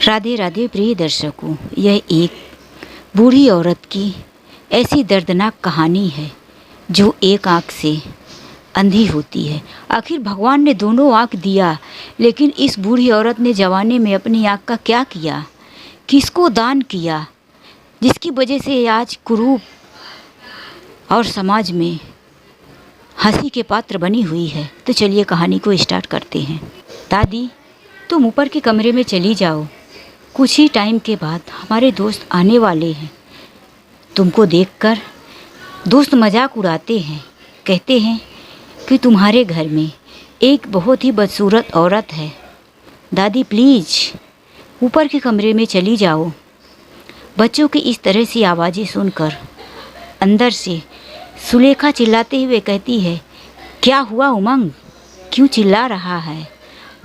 राधे राधे प्रिय दर्शकों, यह एक बूढ़ी औरत की ऐसी दर्दनाक कहानी है जो एक आँख से अंधी होती है। आखिर भगवान ने दोनों आँख दिया, लेकिन इस बूढ़ी औरत ने जवानी में अपनी आँख का क्या किया, किसको दान किया, जिसकी वजह से आज कुरूप और समाज में हंसी के पात्र बनी हुई है। तो चलिए कहानी को स्टार्ट करते हैं। दादी, तुम ऊपर के कमरे में चली जाओ, कुछ ही टाइम के बाद हमारे दोस्त आने वाले हैं। तुमको देखकर दोस्त मजाक उड़ाते हैं, कहते हैं कि तुम्हारे घर में एक बहुत ही बदसूरत औरत है। दादी प्लीज़ ऊपर के कमरे में चली जाओ। बच्चों की इस तरह से आवाज़ें सुनकर अंदर से सुलेखा चिल्लाते हुए कहती है, क्या हुआ उमंग, क्यों चिल्ला रहा है?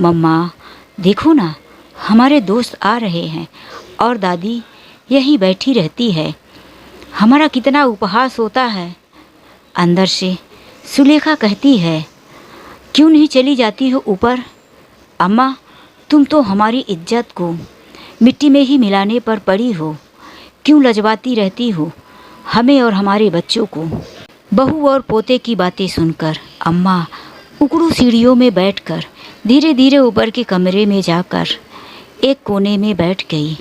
मम्मा देखो ना, हमारे दोस्त आ रहे हैं और दादी यहीं बैठी रहती है, हमारा कितना उपहास होता है। अंदर से सुलेखा कहती है, क्यों नहीं चली जाती हो ऊपर? अम्मा, तुम तो हमारी इज्जत को मिट्टी में ही मिलाने पर पड़ी हो, क्यों लजवाती रहती हो हमें और हमारे बच्चों को? बहू और पोते की बातें सुनकर अम्मा उकड़ू सीढ़ियों में बैठकर धीरे धीरे ऊपर के कमरे में जाकर एक कोने में बैठ गई।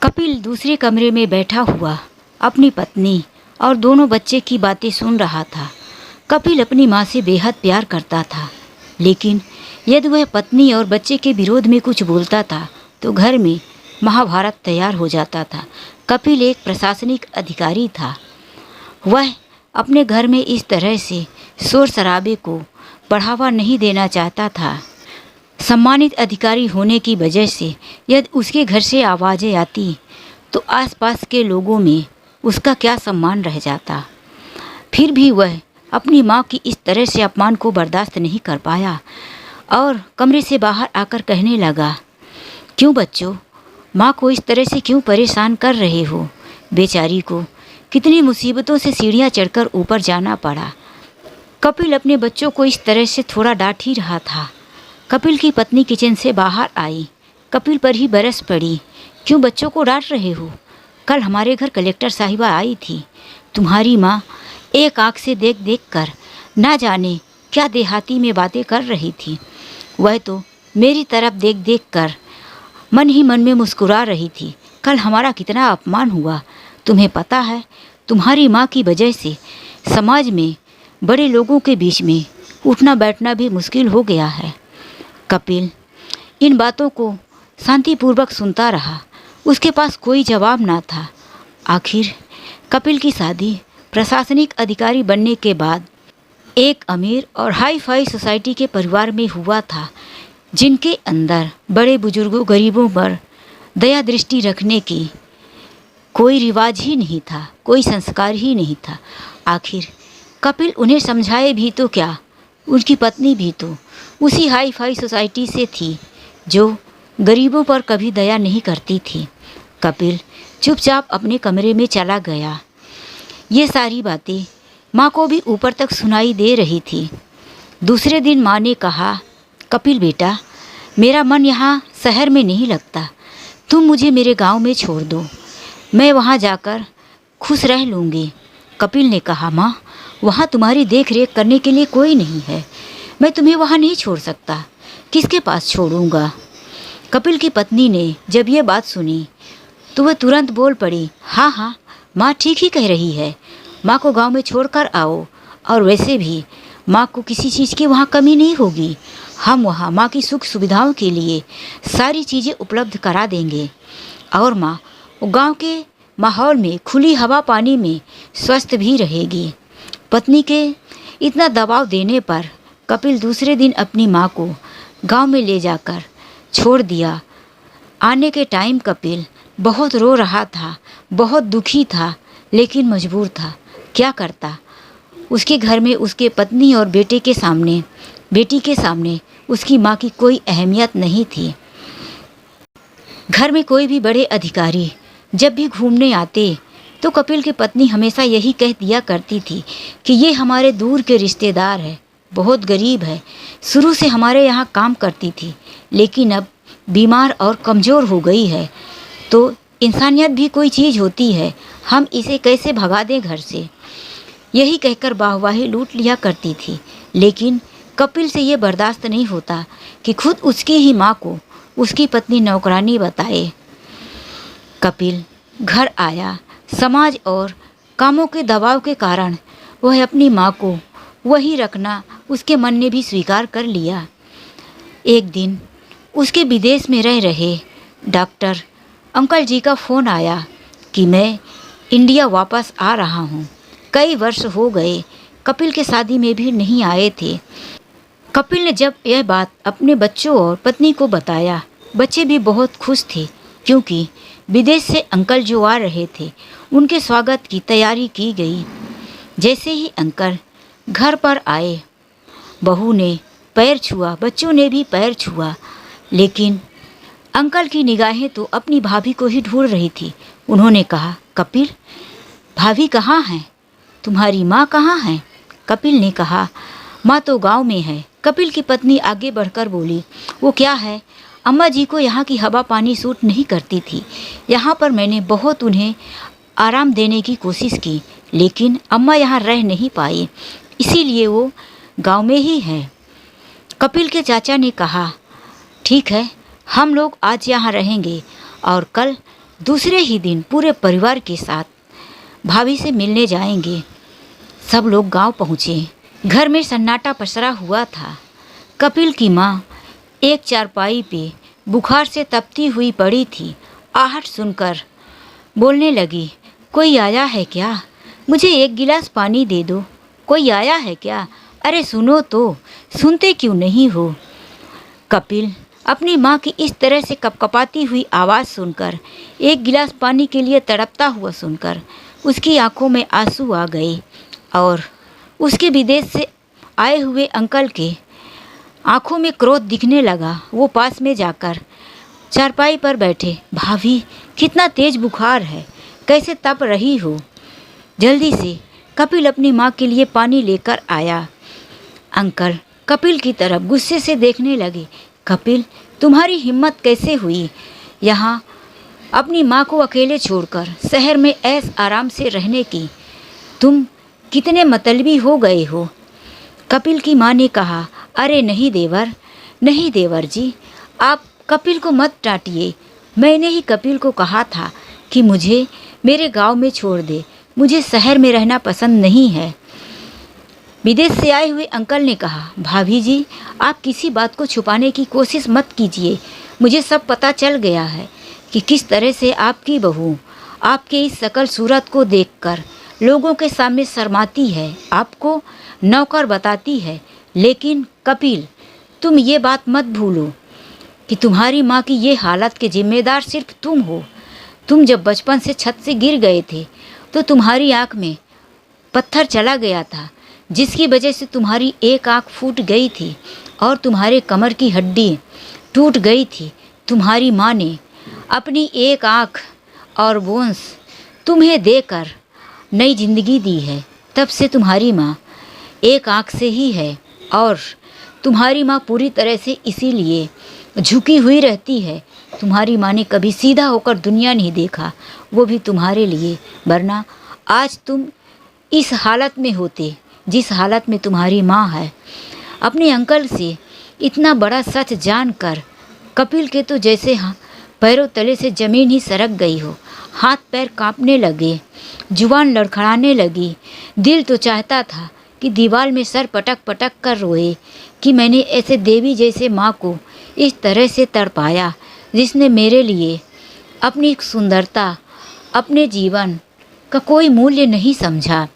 कपिल दूसरे कमरे में बैठा हुआ अपनी पत्नी और दोनों बच्चे की बातें सुन रहा था। कपिल अपनी माँ से बेहद प्यार करता था, लेकिन यदि वह पत्नी और बच्चे के विरोध में कुछ बोलता था तो घर में महाभारत तैयार हो जाता था। कपिल एक प्रशासनिक अधिकारी था। वह अपने घर में इस तरह से शोर शराबे को बढ़ावा नहीं देना चाहता था। सम्मानित अधिकारी होने की वजह से यदि उसके घर से आवाज़ें आती तो आसपास के लोगों में उसका क्या सम्मान रह जाता। फिर भी वह अपनी माँ की इस तरह से अपमान को बर्दाश्त नहीं कर पाया और कमरे से बाहर आकर कहने लगा, क्यों बच्चों, माँ को इस तरह से क्यों परेशान कर रहे हो? बेचारी को कितनी मुसीबतों से सीढ़ियाँ चढ़कर ऊपर जाना पड़ा। कपिल अपने बच्चों को इस तरह से थोड़ा डांट ही रहा था। कपिल की पत्नी किचन से बाहर आई, कपिल पर ही बरस पड़ी, क्यों बच्चों को डांट रहे हो? कल हमारे घर कलेक्टर साहिबा आई थी, तुम्हारी माँ एक आँख से देख देख कर ना जाने क्या देहाती में बातें कर रही थी। वह तो मेरी तरफ देख देख कर मन ही मन में मुस्कुरा रही थी। कल हमारा कितना अपमान हुआ, तुम्हें पता है? तुम्हारी माँ की वजह से समाज में बड़े लोगों के बीच में उठना बैठना भी मुश्किल हो गया है। कपिल इन बातों को शांतिपूर्वक सुनता रहा, उसके पास कोई जवाब ना था। आखिर कपिल की शादी प्रशासनिक अधिकारी बनने के बाद एक अमीर और हाई फाई सोसाइटी के परिवार में हुआ था, जिनके अंदर बड़े बुजुर्गों गरीबों पर दया दृष्टि रखने की कोई रिवाज ही नहीं था, कोई संस्कार ही नहीं था। आखिर कपिल उन्हें समझाए भी तो क्या, उनकी पत्नी भी तो उसी हाई फाई सोसाइटी से थी जो गरीबों पर कभी दया नहीं करती थी। कपिल चुपचाप अपने कमरे में चला गया। ये सारी बातें माँ को भी ऊपर तक सुनाई दे रही थी। दूसरे दिन माँ ने कहा, कपिल बेटा, मेरा मन यहाँ शहर में नहीं लगता, तुम मुझे मेरे गांव में छोड़ दो, मैं वहाँ जाकर खुश रह लूँगी। कपिल ने कहा, माँ वहाँ तुम्हारी देख रेख करने के लिए कोई नहीं है, मैं तुम्हें वहाँ नहीं छोड़ सकता, किसके पास छोड़ूंगा? कपिल की पत्नी ने जब ये बात सुनी तो वह तुरंत बोल पड़ी, हाँ हाँ माँ ठीक ही कह रही है, माँ को गांव में छोड़कर आओ, और वैसे भी माँ को किसी चीज़ की वहाँ कमी नहीं होगी, हम वहाँ माँ की सुख सुविधाओं के लिए सारी चीज़ें उपलब्ध करा देंगे और माँ गांव के माहौल में खुली हवा पानी में स्वस्थ भी रहेगी। पत्नी के इतना दबाव देने पर कपिल दूसरे दिन अपनी माँ को गांव में ले जाकर छोड़ दिया। आने के टाइम कपिल बहुत रो रहा था, बहुत दुखी था, लेकिन मजबूर था। क्या करता? उसके घर में उसके पत्नी और बेटी के सामने उसकी माँ की कोई अहमियत नहीं थी। घर में कोई भी बड़े अधिकारी जब भी घूमने आते तो कपिल की पत्नी हमेशा यही कह दिया करती थी कि ये हमारे दूर के रिश्तेदार है, बहुत गरीब है, शुरू से हमारे यहाँ काम करती थी, लेकिन अब बीमार और कमज़ोर हो गई है, तो इंसानियत भी कोई चीज़ होती है, हम इसे कैसे भगा दें घर से। यही कहकर वाहवाही लूट लिया करती थी, लेकिन कपिल से ये बर्दाश्त नहीं होता कि खुद उसकी ही माँ को उसकी पत्नी नौकरानी बताए। कपिल घर आया। समाज और कामों के दबाव के कारण वह अपनी माँ को वहीं रखना उसके मन ने भी स्वीकार कर लिया। एक दिन उसके विदेश में रह रहे डॉक्टर अंकल जी का फ़ोन आया कि मैं इंडिया वापस आ रहा हूँ। कई वर्ष हो गए, कपिल के शादी में भी नहीं आए थे। कपिल ने जब यह बात अपने बच्चों और पत्नी को बताया, बच्चे भी बहुत खुश थे, क्योंकि विदेश से अंकल जो आ रहे थे उनके स्वागत की तैयारी की गई। जैसे ही अंकल घर पर आए, बहू ने पैर छुआ, बच्चों ने भी पैर छुआ, लेकिन अंकल की निगाहें तो अपनी भाभी को ही ढूंढ रही थी। उन्होंने कहा, कपिल, भाभी कहाँ हैं? तुम्हारी माँ कहाँ हैं? कपिल ने कहा, माँ तो गांव में है। कपिल की पत्नी आगे बढ़कर बोली, वो क्या है? अम्मा जी को यहाँ की हवा पानी सूट नहीं करती थी। यहाँ पर मैंने बहुत उन्हें आराम देने की कोशिश की, लेकिन अम्मा यहाँ रह नहीं पाई, इसीलिए वो गांव में ही है। कपिल के चाचा ने कहा, ठीक है, हम लोग आज यहाँ रहेंगे और कल दूसरे ही दिन पूरे परिवार के साथ भाभी से मिलने जाएंगे। सब लोग गांव पहुँचे। घर में सन्नाटा पसरा हुआ था। कपिल की माँ एक चारपाई पे बुखार से तपती हुई पड़ी थी। आहट सुनकर बोलने लगी, कोई आया है क्या? मुझे एक गिलास पानी दे दो। कोई आया है क्या? अरे सुनो तो, सुनते क्यों नहीं हो? कपिल अपनी माँ की इस तरह से कपकपाती हुई आवाज़ सुनकर, एक गिलास पानी के लिए तड़पता हुआ सुनकर उसकी आंखों में आंसू आ गए और उसके विदेश से आए हुए अंकल के आंखों में क्रोध दिखने लगा। वो पास में जाकर चारपाई पर बैठे, भाभी कितना तेज बुखार है, कैसे तप रही हो? जल्दी से कपिल अपनी माँ के लिए पानी लेकर आया। अंकल कपिल की तरफ गुस्से से देखने लगे। कपिल, तुम्हारी हिम्मत कैसे हुई यहाँ अपनी माँ को अकेले छोड़कर शहर में ऐश आराम से रहने की? तुम कितने मतलबी हो गए हो? कपिल की माँ ने कहा, अरे नहीं देवर, नहीं देवर जी, आप कपिल को मत डांटिए। मैंने ही कपिल को कहा था कि मुझे मेरे गांव में छोड़ दे, मुझे शहर में रहना पसंद नहीं है। विदेश से आए हुए अंकल ने कहा, भाभी जी, आप किसी बात को छुपाने की कोशिश मत कीजिए। मुझे सब पता चल गया है कि किस तरह से आपकी बहू आपके इस शकल सूरत को देखकर लोगों के सामने शर्माती है, आपको नौकर बताती है। लेकिन कपिल, तुम ये बात मत भूलो कि तुम्हारी माँ की ये हालत के जिम्मेदार सिर्फ तुम हो। तुम जब बचपन से छत से गिर गए थे तो तुम्हारी आँख में पत्थर चला गया था, जिसकी वजह से तुम्हारी एक आँख फूट गई थी और तुम्हारे कमर की हड्डी टूट गई थी। तुम्हारी माँ ने अपनी एक आँख और बोन्स तुम्हें देकर नई जिंदगी दी है। तब से तुम्हारी माँ एक आँख से ही है और तुम्हारी माँ पूरी तरह से इसीलिए झुकी हुई रहती है। तुम्हारी माँ ने कभी सीधा होकर दुनिया नहीं देखा, वो भी तुम्हारे लिए, वरना आज तुम इस हालत में होते जिस हालत में तुम्हारी माँ है। अपने अंकल से इतना बड़ा सच जानकर कपिल के तो जैसे पैरों तले से ज़मीन ही सरक गई हो। हाथ पैर कांपने लगे, जुबान लड़खड़ाने लगी। दिल तो चाहता था कि दीवार में सर पटक पटक कर रोए कि मैंने ऐसे देवी जैसे माँ को इस तरह से तड़पाया, जिसने मेरे लिए अपनी सुंदरता, अपने जीवन का कोई मूल्य नहीं समझा।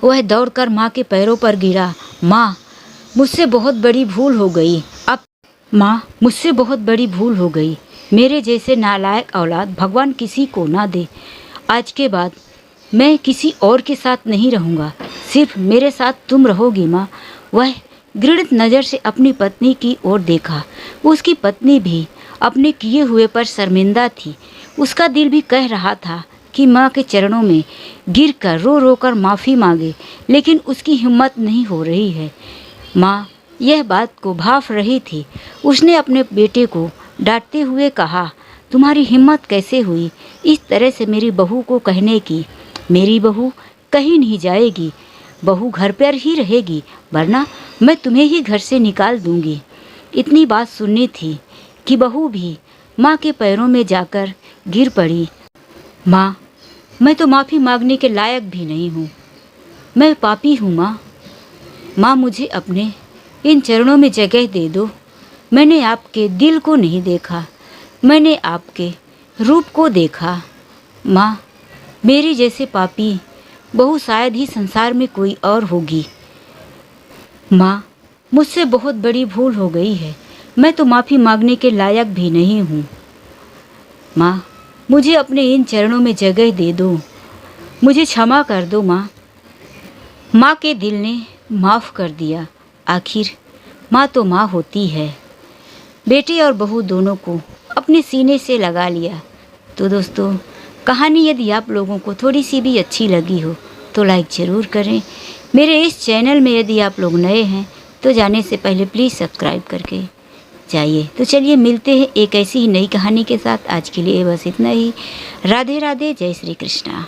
वह दौड़कर माँ के पैरों पर गिरा। माँ, मुझसे बहुत बड़ी भूल हो गई। अब माँ, मुझसे बहुत बड़ी भूल हो गई। मेरे जैसे नालायक औलाद भगवान किसी को ना दे। आज के बाद मैं किसी और के साथ नहीं रहूँगा, सिर्फ मेरे साथ तुम रहोगी माँ। वह घृणित नज़र से अपनी पत्नी की ओर देखा। उसकी पत्नी भी अपने किए हुए पर शर्मिंदा थी। उसका दिल भी कह रहा था कि माँ के चरणों में गिरकर रो रो कर माफ़ी मांगे, लेकिन उसकी हिम्मत नहीं हो रही है। माँ, यह बात को भाफ रही थी। उसने अपने बेटे को डांटते हुए कहा, तुम्हारी हिम्मत कैसे हुई इस तरह से मेरी बहू को कहने की? मेरी बहू कहीं नहीं जाएगी, बहू घर पर ही रहेगी, वरना मैं तुम्हें ही घर से निकाल दूंगी। इतनी बात सुननी थी कि बहू भी माँ के पैरों में जाकर गिर पड़ी। माँ, मैं तो माफ़ी मांगने के लायक भी नहीं हूँ, मैं पापी हूँ माँ। माँ, मुझे अपने इन चरणों में जगह दे दो। मैंने आपके दिल को नहीं देखा, मैंने आपके रूप को देखा। माँ, मेरी जैसे पापी बहू शायद ही संसार में कोई और होगी। माँ, मुझसे बहुत बड़ी भूल हो गई है, मैं तो माफ़ी मांगने के लायक भी नहीं हूँ। माँ, मुझे अपने इन चरणों में जगह दे दो, मुझे क्षमा कर दो माँ। माँ के दिल ने माफ़ कर दिया। आखिर माँ तो माँ होती है। बेटे और बहू दोनों को अपने सीने से लगा लिया। तो दोस्तों, कहानी यदि आप लोगों को थोड़ी सी भी अच्छी लगी हो तो लाइक ज़रूर करें। मेरे इस चैनल में यदि आप लोग नए हैं तो जाने से पहले प्लीज़ सब्सक्राइब करके जाइए। तो चलिए मिलते हैं एक ऐसी ही नई कहानी के साथ। आज के लिए बस इतना ही। राधे राधे, जय श्री कृष्णा।